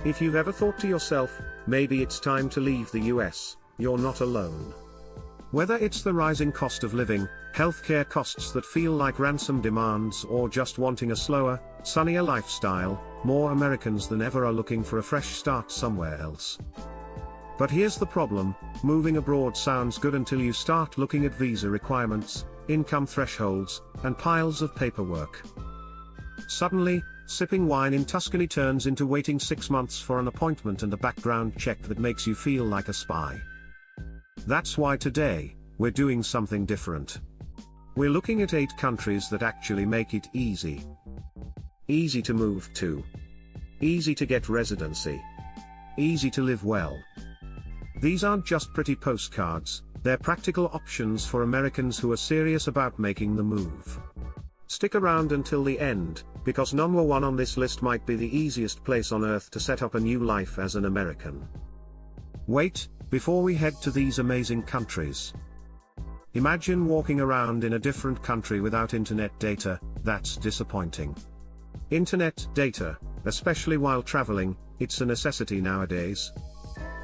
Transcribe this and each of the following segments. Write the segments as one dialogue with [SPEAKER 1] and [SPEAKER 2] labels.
[SPEAKER 1] If you've ever thought to yourself, maybe it's time to leave the US, you're not alone. Whether it's the rising cost of living, healthcare costs that feel like ransom demands, or just wanting a slower, sunnier lifestyle, more Americans than ever are looking for a fresh start somewhere else. But here's the problem: moving abroad sounds good until you start looking at visa requirements, income thresholds, and piles of paperwork. Suddenly, sipping wine in Tuscany turns into waiting 6 months for an appointment and a background check that makes you feel like a spy. That's why today, we're doing something different. We're looking at 8 countries that actually make it easy. Easy to move to. Easy to get residency. Easy to live well. These aren't just pretty postcards, they're practical options for Americans who are serious about making the move. Stick around until the end, because number 1 on this list might be the easiest place on earth to set up a new life as an American. Wait, before we head to these amazing countries. Imagine walking around in a different country without internet data. That's disappointing. Internet data, especially while traveling, it's a necessity nowadays.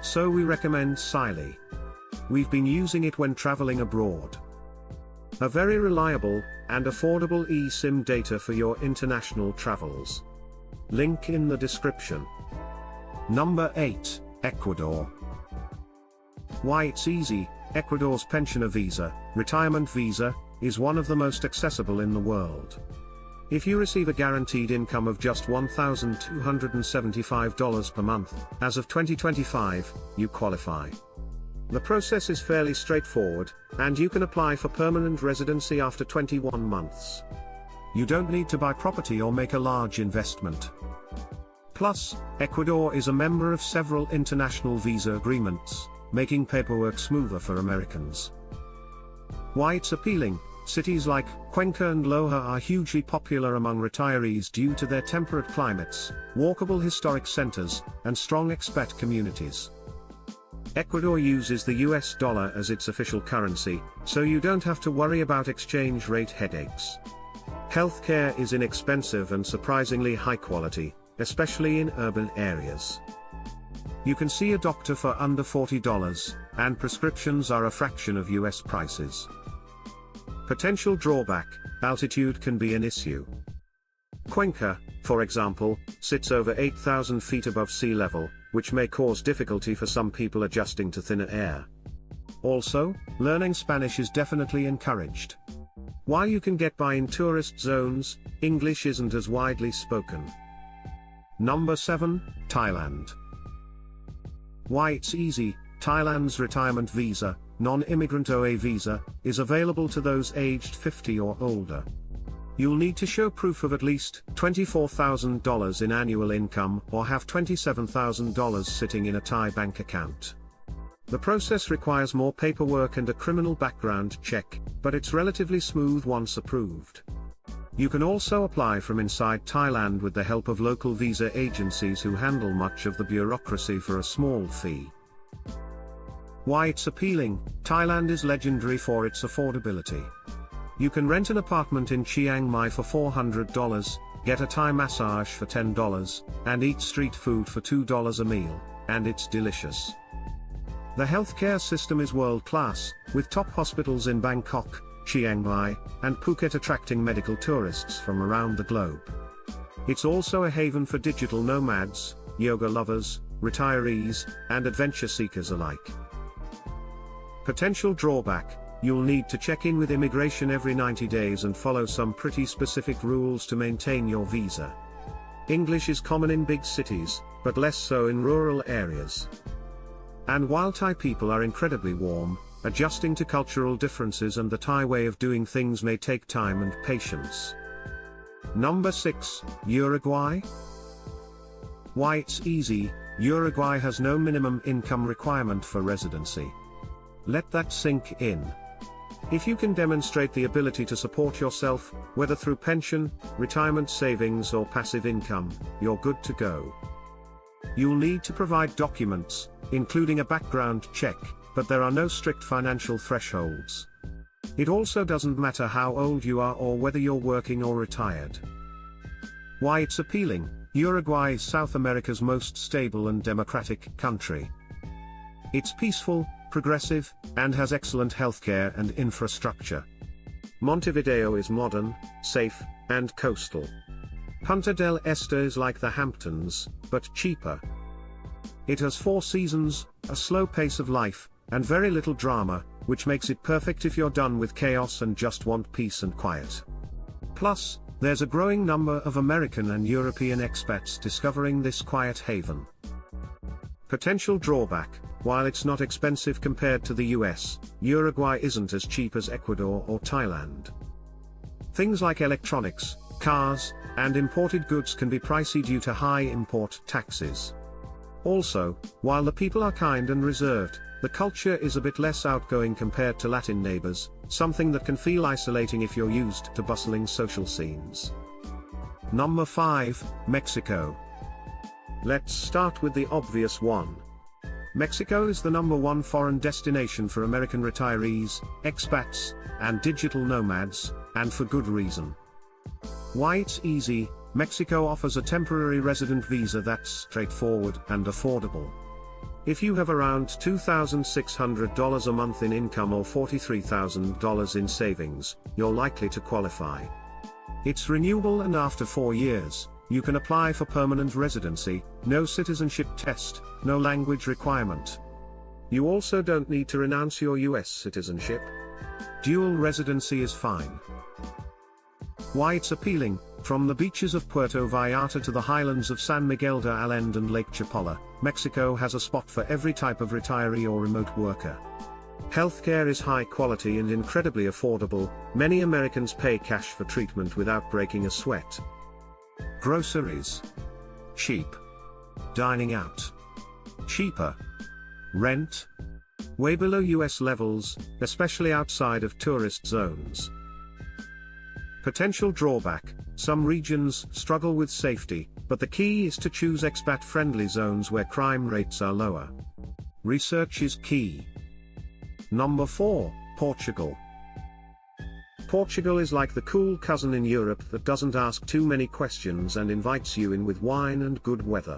[SPEAKER 1] So we recommend Siley. We've been using it when traveling abroad. A very reliable and affordable eSIM data for your international travels. Link in the description. Number 8, Ecuador. Why it's easy. Ecuador's pensioner visa, retirement visa, is one of the most accessible in the world. If you receive a guaranteed income of just $1,275 per month, as of 2025, you qualify. The process is fairly straightforward, and you can apply for permanent residency after 21 months. You don't need to buy property or make a large investment. Plus, Ecuador is a member of several international visa agreements, making paperwork smoother for Americans. Why it's appealing. Cities like Cuenca and Loja are hugely popular among retirees due to their temperate climates, walkable historic centers, and strong expat communities. Ecuador uses the US dollar as its official currency, so you don't have to worry about exchange rate headaches. Healthcare is inexpensive and surprisingly high quality, especially in urban areas. You can see a doctor for under $40, and prescriptions are a fraction of US prices. Potential drawback: altitude can be an issue. Cuenca, for example, sits over 8,000 feet above sea level, which may cause difficulty for some people adjusting to thinner air. Also, learning Spanish is definitely encouraged. While you can get by in tourist zones, English isn't as widely spoken. Number 7, Thailand. Why it's easy. Thailand's retirement visa, non-immigrant OA visa, is available to those aged 50 or older. You'll need to show proof of at least $24,000 in annual income or have $27,000 sitting in a Thai bank account. The process requires more paperwork and a criminal background check, but it's relatively smooth once approved. You can also apply from inside Thailand with the help of local visa agencies who handle much of the bureaucracy for a small fee. Why it's appealing. Thailand is legendary for its affordability. You can rent an apartment in Chiang Mai for $400, get a Thai massage for $10, and eat street food for $2 a meal, and it's delicious. The healthcare system is world-class, with top hospitals in Bangkok, Chiang Mai, and Phuket attracting medical tourists from around the globe. It's also a haven for digital nomads, yoga lovers, retirees, and adventure seekers alike. Potential drawback: you'll need to check in with immigration every 90 days and follow some pretty specific rules to maintain your visa. English is common in big cities, but less so in rural areas. And while Thai people are incredibly warm, adjusting to cultural differences and the Thai way of doing things may take time and patience. Number 6, Uruguay. Why it's easy. Uruguay has no minimum income requirement for residency. Let that sink in. If you can demonstrate the ability to support yourself, whether through pension, retirement savings or passive income, you're good to go. You'll need to provide documents, including a background check, but there are no strict financial thresholds. It also doesn't matter how old you are or whether you're working or retired. Why it's appealing. Uruguay is South America's most stable and democratic country. It's peaceful, progressive, and has excellent healthcare and infrastructure. Montevideo is modern, safe, and coastal. Punta del Este is like the Hamptons, but cheaper. It has 4 seasons, a slow pace of life, and very little drama, which makes it perfect if you're done with chaos and just want peace and quiet. Plus, there's a growing number of American and European expats discovering this quiet haven. Potential drawback: while it's not expensive compared to the US, Uruguay isn't as cheap as Ecuador or Thailand. Things like electronics, cars, and imported goods can be pricey due to high import taxes. Also, while the people are kind and reserved, the culture is a bit less outgoing compared to Latin neighbors, something that can feel isolating if you're used to bustling social scenes. Number 5, Mexico. Let's start with the obvious one. Mexico is the #1 foreign destination for American retirees, expats, and digital nomads, and for good reason. Why it's easy: Mexico offers a temporary resident visa that's straightforward and affordable. If you have around $2,600 a month in income or $43,000 in savings, you're likely to qualify. It's renewable, and after 4 years, you can apply for permanent residency, no citizenship test, no language requirement. You also don't need to renounce your US citizenship. Dual residency is fine. Why it's appealing: from the beaches of Puerto Vallarta to the highlands of San Miguel de Allende and Lake Chapala, Mexico has a spot for every type of retiree or remote worker. Healthcare is high quality and incredibly affordable. Many Americans pay cash for treatment without breaking a sweat. Groceries: cheap. Dining out: cheaper. Rent: way below US levels, especially outside of tourist zones. Potential drawback: some regions struggle with safety, but the key is to choose expat-friendly zones where crime rates are lower. Research is key. Number 4, Portugal. Portugal is like the cool cousin in Europe that doesn't ask too many questions and invites you in with wine and good weather.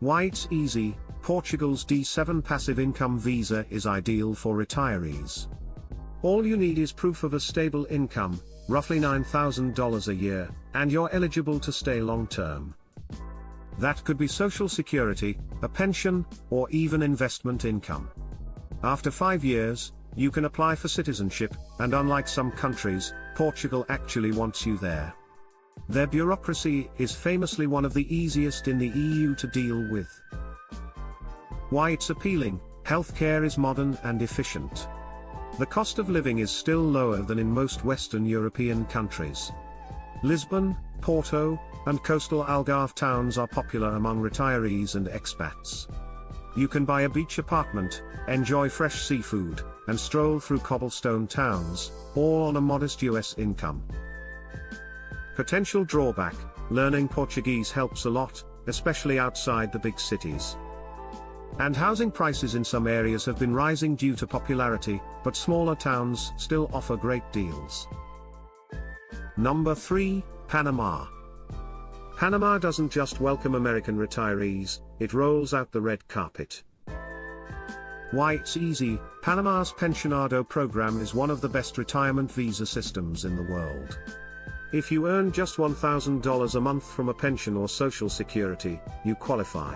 [SPEAKER 1] Why it's easy: Portugal's D7 passive income visa is ideal for retirees. All you need is proof of a stable income, roughly $9,000 a year, and you're eligible to stay long-term. That could be Social Security, a pension, or even investment income. After 5 years, you can apply for citizenship, and unlike some countries, Portugal actually wants you there. Their bureaucracy is famously one of the easiest in the EU to deal with. Why it's appealing: healthcare is modern and efficient. The cost of living is still lower than in most Western European countries. Lisbon, Porto, and coastal Algarve towns are popular among retirees and expats. You can buy a beach apartment, enjoy fresh seafood, and stroll through cobblestone towns, all on a modest US income. Potential drawback: learning Portuguese helps a lot, especially outside the big cities. And housing prices in some areas have been rising due to popularity, but smaller towns still offer great deals. Number 3, Panama. Panama doesn't just welcome American retirees, it rolls out the red carpet. Why it's easy: Panama's Pensionado program is one of the best retirement visa systems in the world. If you earn just $1,000 a month from a pension or Social Security, you qualify.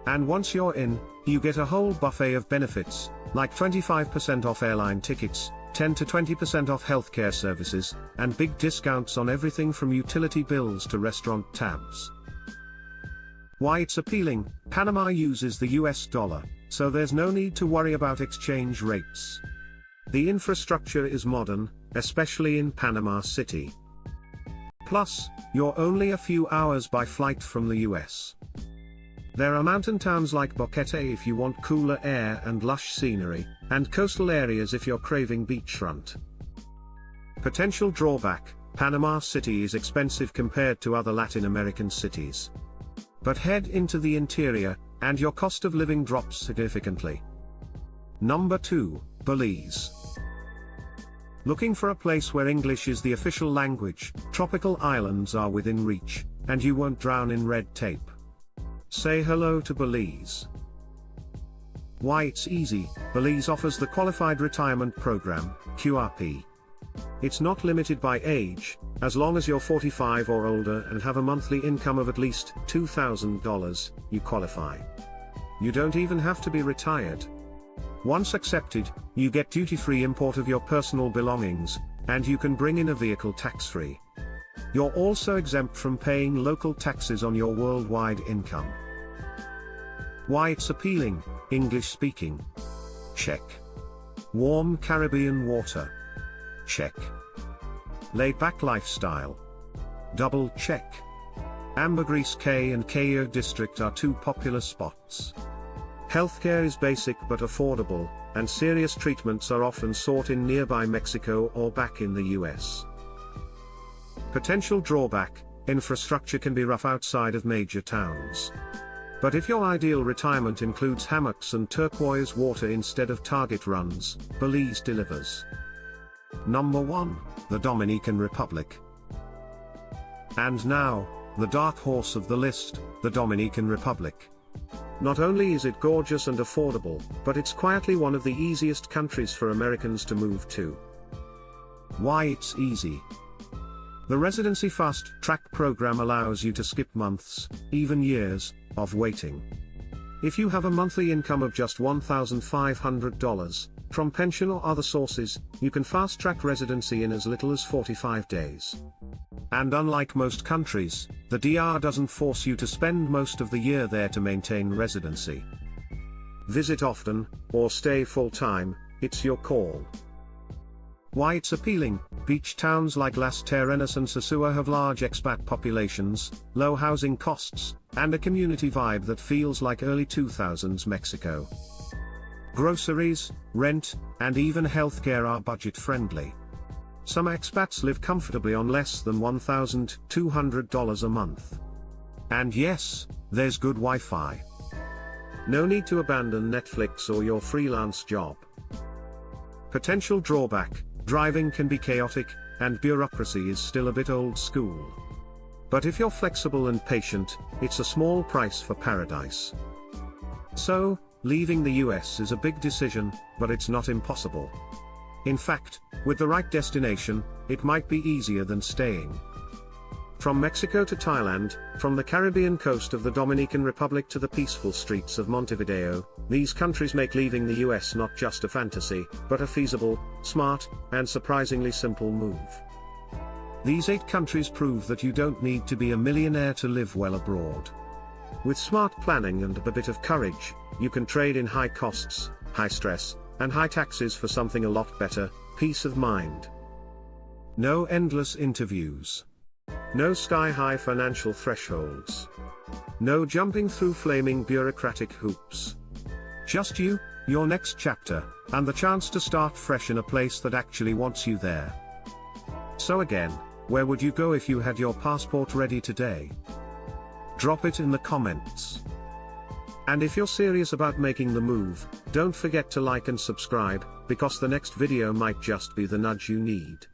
[SPEAKER 1] And once you're in, you get a whole buffet of benefits, like 25% off airline tickets, 10 to 20% off healthcare services, and big discounts on everything from utility bills to restaurant tabs. Why it's appealing: Panama uses the US dollar, so there's no need to worry about exchange rates. The infrastructure is modern, especially in Panama City. Plus, you're only a few hours by flight from the US. There are mountain towns like Boquete if you want cooler air and lush scenery, and coastal areas if you're craving beachfront. Potential drawback: Panama City is expensive compared to other Latin American cities. But head into the interior, and your cost of living drops significantly. Number 2, Belize. Looking for a place where English is the official language? Tropical islands are within reach, and you won't drown in red tape. Say hello to Belize. Why it's easy. Belize offers the Qualified Retirement Program, QRP. It's not limited by age, as long as you're 45 or older and have a monthly income of at least $2,000, you qualify. You don't even have to be retired. Once accepted, you get duty-free import of your personal belongings, and you can bring in a vehicle tax-free. You're also exempt from paying local taxes on your worldwide income. Why it's appealing. English speaking. Check. Warm Caribbean water. Check. Laid-back lifestyle. Double check. Ambergris Cay and Cayo District are two popular spots. Healthcare is basic but affordable, and serious treatments are often sought in nearby Mexico or back in the US. Potential drawback. Infrastructure can be rough outside of major towns. But if your ideal retirement includes hammocks and turquoise water instead of target runs, Belize delivers. Number 1, the Dominican Republic. And now, the dark horse of the list, the Dominican Republic. Not only is it gorgeous and affordable, but it's quietly one of the easiest countries for Americans to move to. Why it's easy. The Residency Fast Track program allows you to skip months, even years, of waiting. If you have a monthly income of just $1,500, from pension or other sources, you can fast-track residency in as little as 45 days. And unlike most countries, the DR doesn't force you to spend most of the year there to maintain residency. Visit often, or stay full-time, it's your call. Why it's appealing. Beach towns like Las Terrenas and Sosua have large expat populations, low housing costs, and a community vibe that feels like early 2000s Mexico. Groceries, rent, and even healthcare are budget-friendly. Some expats live comfortably on less than $1,200 a month. And yes, there's good Wi-Fi. No need to abandon Netflix or your freelance job. Potential drawback. Driving can be chaotic, and bureaucracy is still a bit old school. But if you're flexible and patient, it's a small price for paradise. So, leaving the US is a big decision, but it's not impossible. In fact, with the right destination, it might be easier than staying. From Mexico to Thailand, from the Caribbean coast of the Dominican Republic to the peaceful streets of Montevideo, these countries make leaving the US not just a fantasy, but a feasible, smart, and surprisingly simple move. These 8 countries prove that you don't need to be a millionaire to live well abroad. With smart planning and a bit of courage, you can trade in high costs, high stress, and high taxes for something a lot better, peace of mind. No endless interviews. No sky-high financial thresholds. No jumping through flaming bureaucratic hoops. Just you, your next chapter, and the chance to start fresh in a place that actually wants you there. So again, where would you go if you had your passport ready today? Drop it in the comments. And if you're serious about making the move, don't forget to like and subscribe, because the next video might just be the nudge you need.